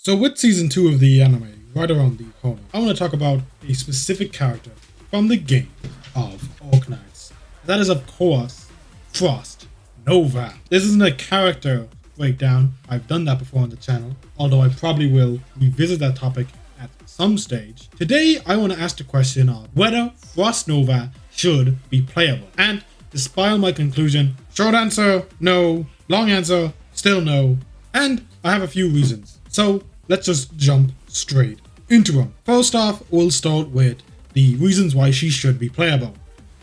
So with season 2 of the anime right around the corner, I want to talk about a specific character from the game of Arknights. That is of course Frostnova. This isn't a character breakdown. I've done that before on the channel, although I probably will revisit that topic at some stage. Today I want to ask the question of whether Frostnova should be playable. And to spoil my conclusion, short answer, no. Long answer, still no. And I have a few reasons. So let's just jump straight into them. First off, we'll start with the reasons why she should be playable.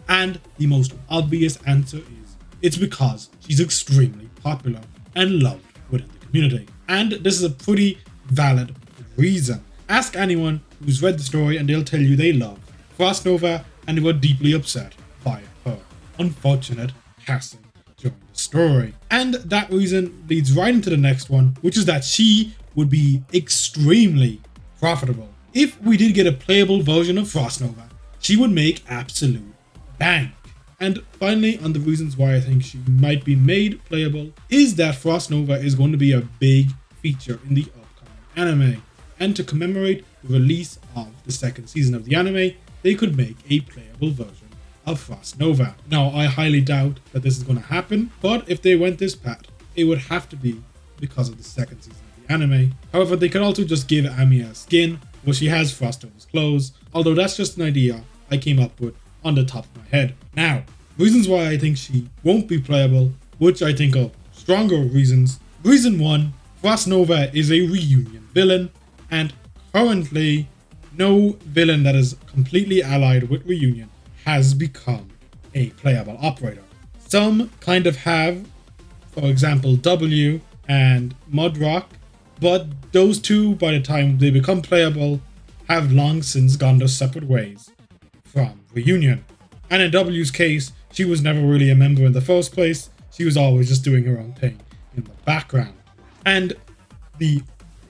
And the most obvious answer is it's because she's extremely popular and loved within the community. And this is a pretty valid reason. Ask anyone who's read the story and they'll tell you they love Frostnova and they were deeply upset by her unfortunate passing during the story. And that reason leads right into the next one, which is that she would be extremely profitable. If we did get a playable version of Frostnova, she would make absolute bank. And finally, on the reasons why I think she might be made playable, is that Frostnova is going to be a big feature in the upcoming anime. And to commemorate the release of the second season of the anime, they could make a playable version of Frostnova. Now, I highly doubt that this is going to happen, but if they went this path, it would have to be because of the second season of the anime. However, they could also just give Ami a skin where she has Frostnova's clothes, although that's just an idea I came up with on the top of my head. Now, reasons why I think she won't be playable, which I think are stronger reasons. Reason 1, Frostnova is a reunion villain, and currently no villain that is completely allied with reunion has become a playable operator. Some kind of have, for example W and Mudrock, but those two, by the time they become playable, have long since gone their separate ways from reunion. And in W's case, she was never really a member in the first place. She was always just doing her own thing in the background. And the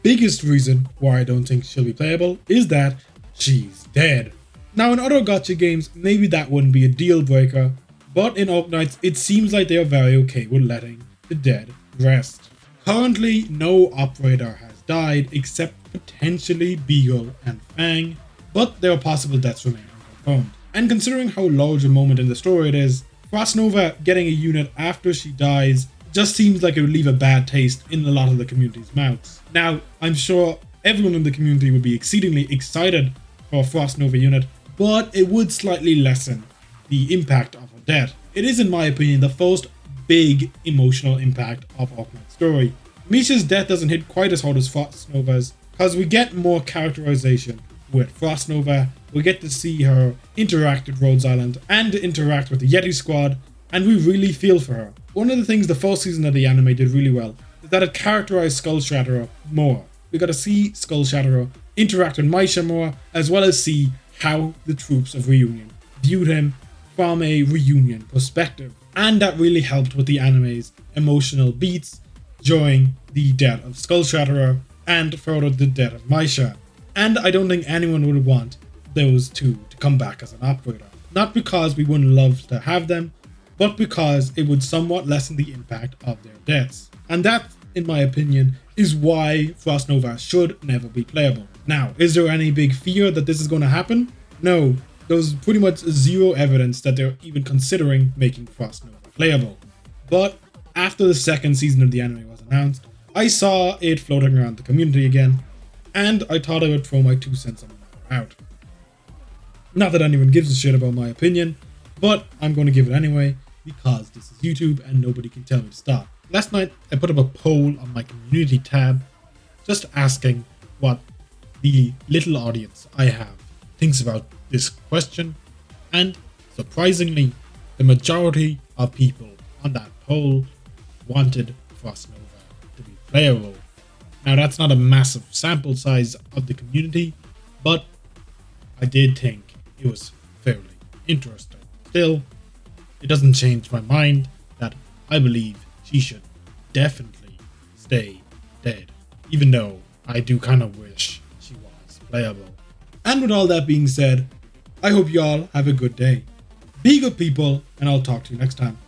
biggest reason why I don't think she'll be playable is that she's dead. Now in other gacha games, maybe that wouldn't be a deal breaker, but in Arknights, it seems like they are very okay with letting the dead rest. Currently, no operator has died except potentially Beagle and Fang, but their possible deaths remain unconfirmed. And considering how large a moment in the story it is, Frostnova getting a unit after she dies just seems like it would leave a bad taste in a lot of the community's mouths. Now, I'm sure everyone in the community would be exceedingly excited for a Frostnova unit, but it would slightly lessen the impact of her death. It is, in my opinion, the first big emotional impact of Arknight's story. Misha's death doesn't hit quite as hard as Frostnova's, because we get more characterization with Frostnova. We get to see her interact with Rhodes Island and interact with the Yeti squad, and we really feel for her. One of the things the first season of the anime did really well is that it characterized Skull Shatterer more. We got to see Skull Shatterer interact with Misha more, as well as see how the troops of Reunion viewed him from a Reunion perspective. And that really helped with the anime's emotional beats during the death of Skull Shatterer and further the death of Misha. And I don't think anyone would want those two to come back as an operator. Not because we wouldn't love to have them, but because it would somewhat lessen the impact of their deaths. And that, in my opinion, is why Frostnova should never be playable. Now, is there any big fear that this is going to happen? No, there's pretty much zero evidence that they're even considering making Frostnova playable. But after the second season of the anime was announced, I saw it floating around the community again, and I thought I would throw my 2 cents on the matter out. Not that anyone gives a shit about my opinion, but I'm going to give it anyway, because this is YouTube and nobody can tell me to stop. Last night, I put up a poll on my community tab, just asking what the little audience I have thinks about this question, and surprisingly, the majority of people on that poll wanted Frostnova to be playable. Now, that's not a massive sample size of the community, but I did think it was fairly interesting. Still, it doesn't change my mind that I believe she should definitely stay dead, even though I do kind of wish she was playable. And with all that being said, I hope y'all have a good day. Be good people, and I'll talk to you next time.